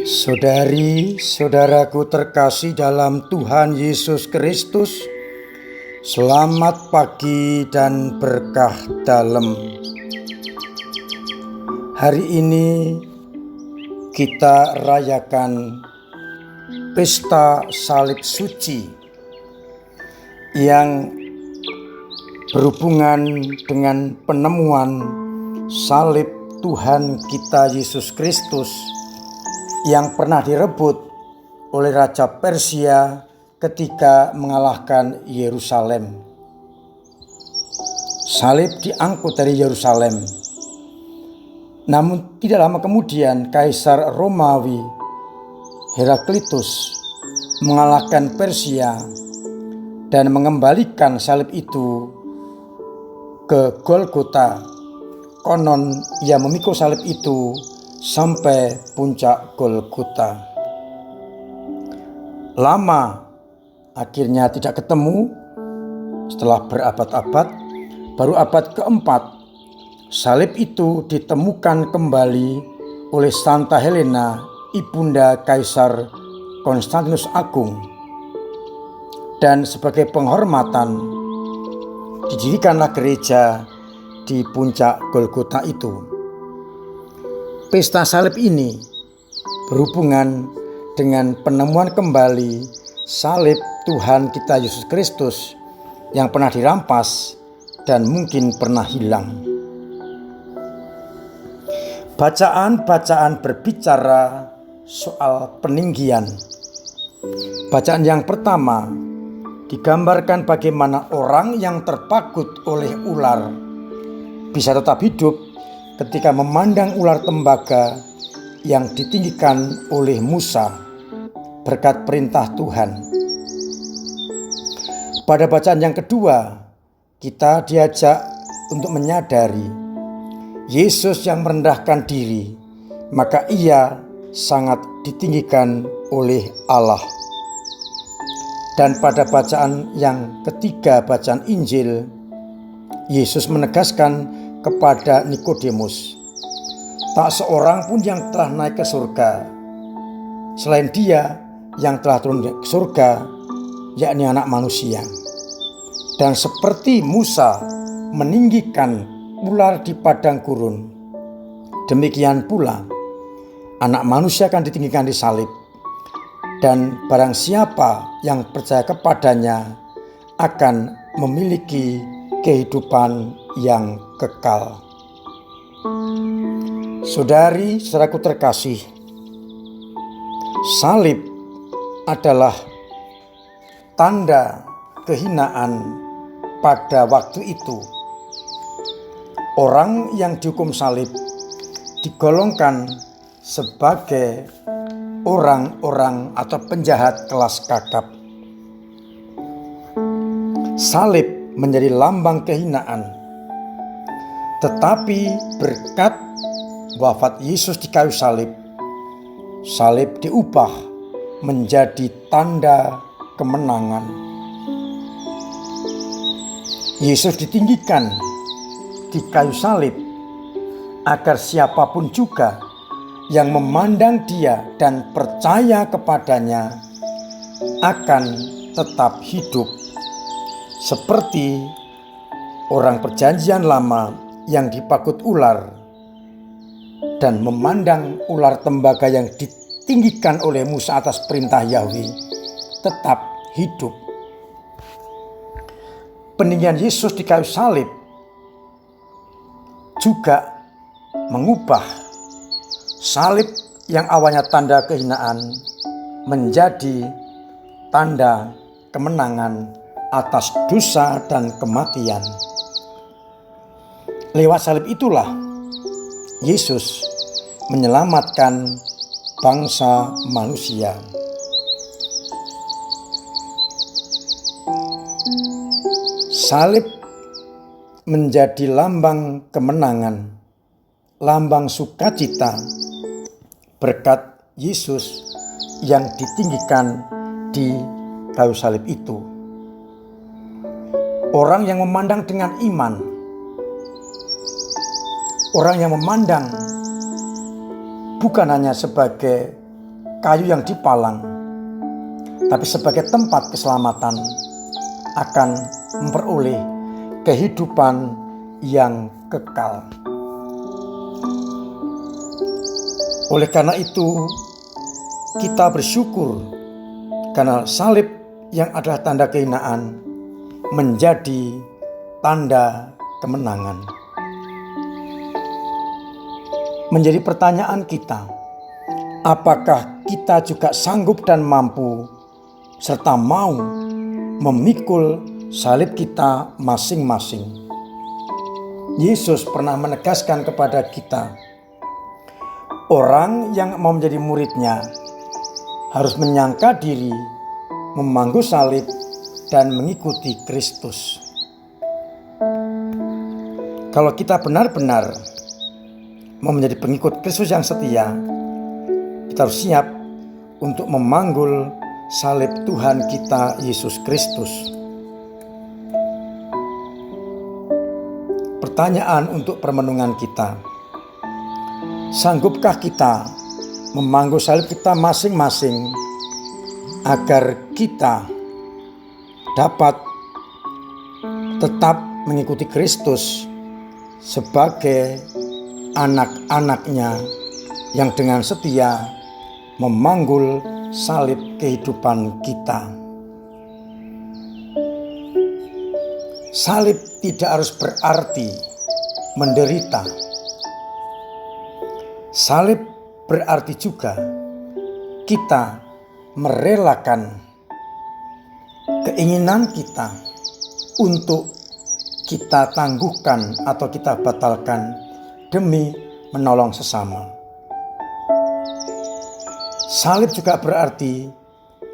Saudari-saudaraku terkasih dalam Tuhan Yesus Kristus, selamat pagi dan berkah dalam. Hari ini kita rayakan pesta salib suci yang berhubungan dengan penemuan salib Tuhan kita Yesus Kristus yang pernah direbut oleh Raja Persia ketika mengalahkan Yerusalem. Salib diangkut dari Yerusalem. Namun tidak lama kemudian Kaisar Romawi Heraklitus mengalahkan Persia dan mengembalikan salib itu ke Golgota. Konon ia memikul salib itu sampai puncak Golgota. Lama akhirnya tidak ketemu. Setelah berabad-abad, baru abad keempat, salib itu ditemukan kembali oleh Santa Helena, ibunda Kaisar Konstantinus Agung. Dan sebagai penghormatan, didirikanlah gereja di puncak Golgota itu. Pesta salib ini berhubungan dengan penemuan kembali salib Tuhan kita Yesus Kristus yang pernah dirampas dan mungkin pernah hilang. Bacaan-bacaan berbicara soal peninggian. Bacaan yang pertama digambarkan bagaimana orang yang terpakut oleh ular bisa tetap hidup ketika memandang ular tembaga yang ditinggikan oleh Musa berkat perintah Tuhan. Pada bacaan yang kedua, kita diajak untuk menyadari Yesus yang merendahkan diri, maka ia sangat ditinggikan oleh Allah. Dan pada bacaan yang ketiga, bacaan Injil, Yesus menegaskan kepada Nikodemus, tak seorang pun yang telah naik ke surga selain Dia yang telah turun ke surga, yakni Anak Manusia. Dan seperti Musa meninggikan ular di padang gurun, demikian pula Anak Manusia akan ditinggikan di salib. Dan barang siapa yang percaya kepadanya akan memiliki kehidupan yang kekal. Saudari-saudaraku terkasih, salib adalah tanda kehinaan pada waktu itu. Orang yang dihukum salib digolongkan sebagai orang-orang atau penjahat kelas kakap. Salib menjadi lambang kehinaan. Tetapi berkat wafat Yesus di kayu salib, salib diubah menjadi tanda kemenangan. Yesus ditinggikan di kayu salib agar siapapun juga yang memandang Dia dan percaya kepadanya akan tetap hidup. Seperti orang perjanjian lama yang dipakut ular dan memandang ular tembaga yang ditinggikan oleh Musa atas perintah Yahweh tetap hidup. Peninggian Yesus di kayu salib juga mengubah salib yang awalnya tanda kehinaan menjadi tanda kemenangan atas dosa dan kematian. Lewat salib itulah Yesus menyelamatkan bangsa manusia. Salib menjadi lambang kemenangan, lambang sukacita berkat Yesus yang ditinggikan di kayu salib itu. Orang yang memandang dengan iman, orang yang memandang bukan hanya sebagai kayu yang dipalang, tapi sebagai tempat keselamatan akan memperoleh kehidupan yang kekal. Oleh karena itu, kita bersyukur karena salib yang adalah tanda kehinaan menjadi tanda kemenangan. Menjadi pertanyaan kita, apakah kita juga sanggup dan mampu serta mau memikul salib kita masing-masing? Yesus pernah menegaskan kepada kita, orang yang mau menjadi muridnya harus menyangka diri, memangku salib, dan mengikuti Kristus. Kalau kita benar-benar mau menjadi pengikut Kristus yang setia, kita harus siap untuk memanggul salib Tuhan kita Yesus Kristus. Pertanyaan untuk permenungan kita, sanggupkah kita memanggul salib kita masing-masing agar kita dapat tetap mengikuti Kristus sebagai anak-anaknya yang dengan setia memanggul salib kehidupan kita. Salib tidak harus berarti menderita. Salib berarti juga kita merelakan keinginan kita untuk kita tangguhkan atau kita batalkan demi menolong sesama. Salib juga berarti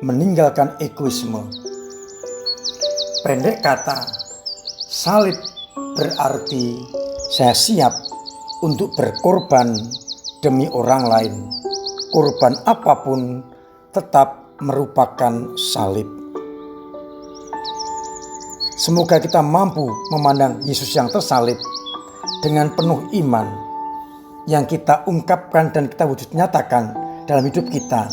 meninggalkan egoisme. Pendek kata, salib berarti saya siap untuk berkorban demi orang lain. Korban apapun tetap merupakan salib. Semoga kita mampu memandang Yesus yang tersalib dengan penuh iman yang kita ungkapkan dan kita wujud nyatakan dalam hidup kita,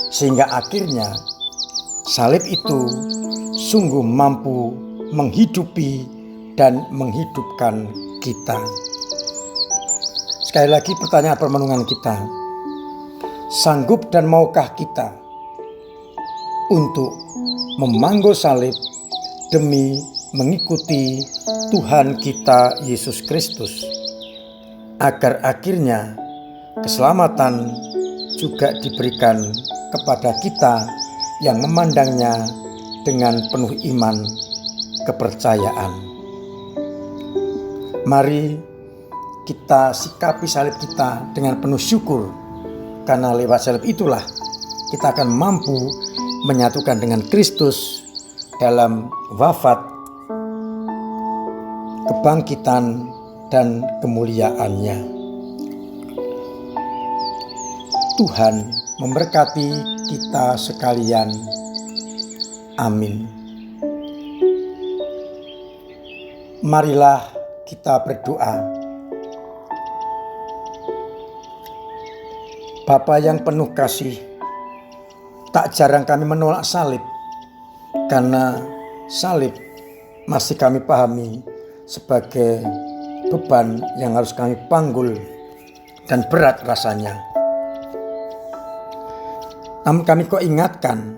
sehingga akhirnya salib itu sungguh mampu menghidupi dan menghidupkan kita. Sekali lagi pertanyaan permenungan kita, sanggup dan maukah kita untuk memanggul salib demi mengikuti Tuhan kita Yesus Kristus, agar akhirnya keselamatan juga diberikan kepada kita yang memandangnya dengan penuh iman kepercayaan. Mari kita sikapi salib kita dengan penuh syukur, karena lewat salib itulah kita akan mampu menyatukan dengan Kristus dalam wafat, kebangkitan, dan kemuliaannya. Tuhan memberkati kita sekalian. Amin. Marilah kita berdoa. Bapa yang penuh kasih, tak jarang kami menolak salib, karena salib masih kami pahami sebagai beban yang harus kami panggul dan berat rasanya. Namun kami kau ingatkan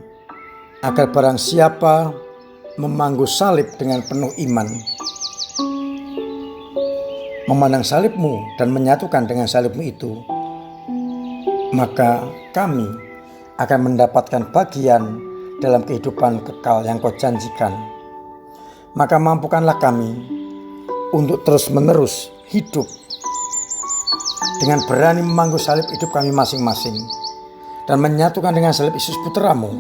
agar barang siapa memanggul salib dengan penuh iman, memandang salibmu dan menyatukan dengan salibmu itu, maka kami akan mendapatkan bagian dalam kehidupan kekal yang kau janjikan. Maka mampukanlah kami untuk terus-menerus hidup dengan berani memanggul salib hidup kami masing-masing dan menyatukan dengan salib Yesus Putramu,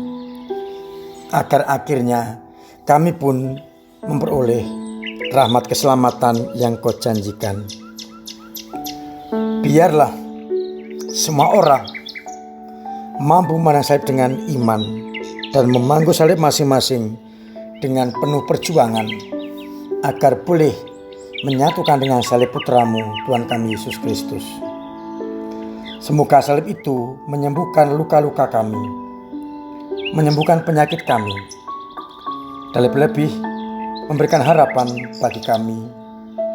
agar akhirnya kami pun memperoleh rahmat keselamatan yang kau janjikan. Biarlah semua orang mampu memandang salib dengan iman dan memanggul salib masing-masing dengan penuh perjuangan, agar boleh menyatukan dengan salib Putramu, Tuhan kami Yesus Kristus. Semoga salib itu menyembuhkan luka-luka kami, menyembuhkan penyakit kami, dan lebih-lebih memberikan harapan bagi kami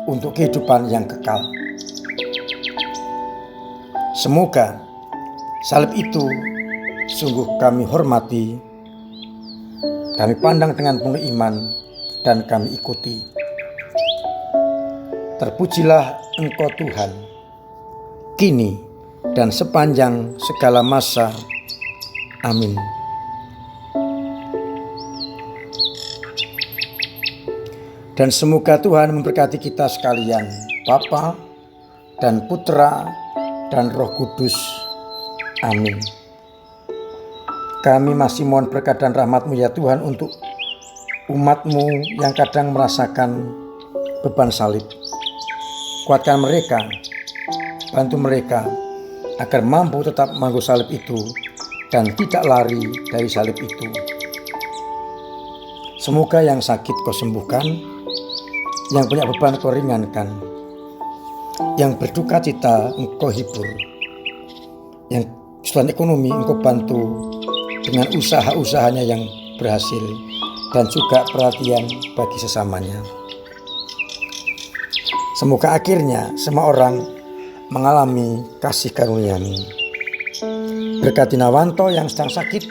untuk kehidupan yang kekal. Semoga salib itu sungguh kami hormati, kami pandang dengan penuh iman, dan kami ikuti. Terpujilah Engkau Tuhan, kini dan sepanjang segala masa. Amin. Dan semoga Tuhan memberkati kita sekalian, Bapa dan Putra dan Roh Kudus. Amin. Kami masih mohon berkat dan rahmat-Mu ya Tuhan untuk umat-Mu yang kadang merasakan beban salib. Kuatkan mereka, bantu mereka agar mampu tetap menanggung salib itu dan tidak lari dari salib itu. Semoga yang sakit Kau sembuhkan, yang punya beban Kau ringankan, yang berduka cita Engkau hibur, yang kesulitan ekonomi Engkau bantu dengan usaha-usahanya yang berhasil, dan juga perhatian bagi sesamanya. Semoga akhirnya semua orang mengalami kasih karunia-Mu. Berkati Nawanto yang sedang sakit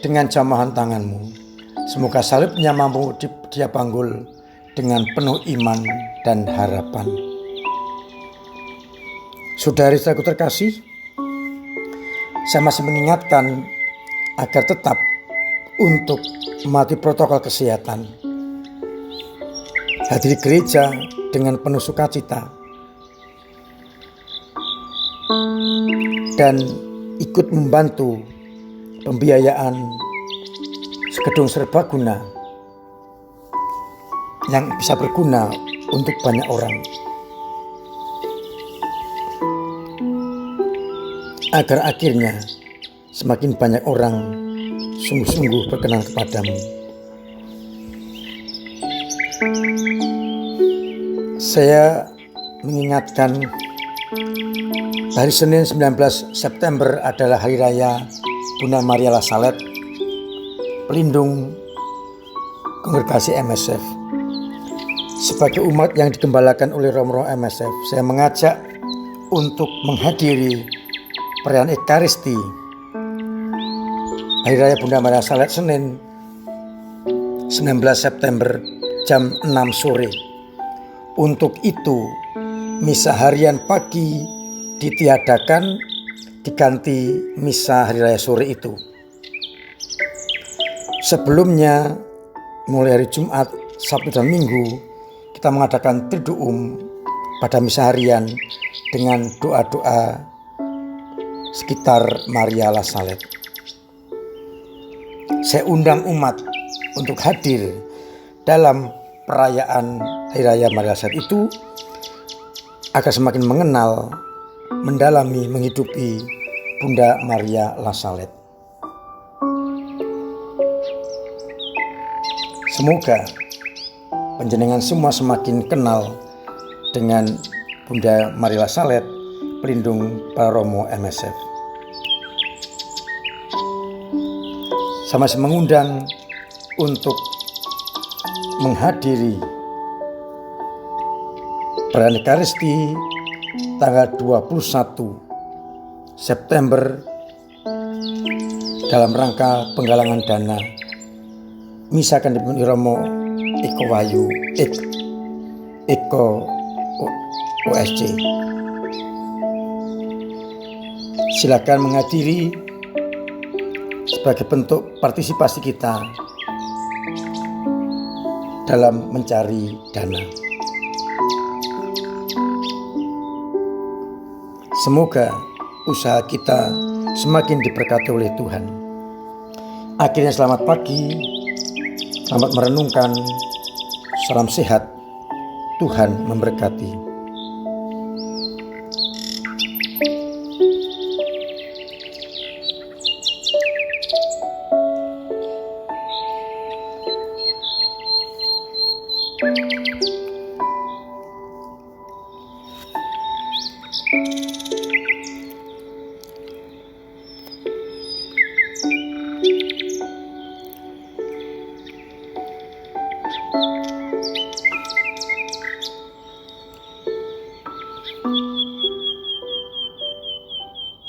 dengan jamahan tangan-Mu. Semoga salibnya mampu dia panggul dengan penuh iman dan harapan. Saudari-saudaraku terkasih, saya masih mengingatkan agar tetap untuk mematuhi protokol kesehatan. Hadiri gereja dengan penuh sukacita dan ikut membantu pembiayaan gedung serbaguna yang bisa berguna untuk banyak orang, agar akhirnya semakin banyak orang sungguh-sungguh berkenan kepadamu. Saya mengingatkan hari Senin 19 September adalah Hari Raya Bunda Maria La Salette, pelindung kongregasi MSF. Sebagai umat yang digembalakan oleh Romo MSF, saya mengajak untuk menghadiri perayaan Ekaristi Hari Raya Bunda Maria La Salette Senin 19 September jam 6 sore. Untuk itu, misa harian pagi ditiadakan, diganti misa hari raya sore itu. Sebelumnya, mulai hari Jumat, Sabtu dan Minggu, kita mengadakan Triduum pada misa harian dengan doa-doa sekitar Maria La Salette. Saya undang umat untuk hadir dalam perayaan Hari Raya Maria La Salette itu agar semakin mengenal, mendalami, menghidupi Bunda Maria La Salette. Semoga panjenengan semua semakin kenal dengan Bunda Maria La Salette, pelindung para Romo MSF. Saya masih mengundang untuk menghadiri perayaan Ekaristi tanggal 21 September dalam rangka penggalangan dana misa akan dipimpin Romo Eko OSC. Silakan menghadiri sebagai bentuk partisipasi kita dalam mencari dana. Semoga usaha kita semakin diberkati oleh Tuhan. Akhirnya selamat pagi, selamat merenungkan, salam sehat, Tuhan memberkati.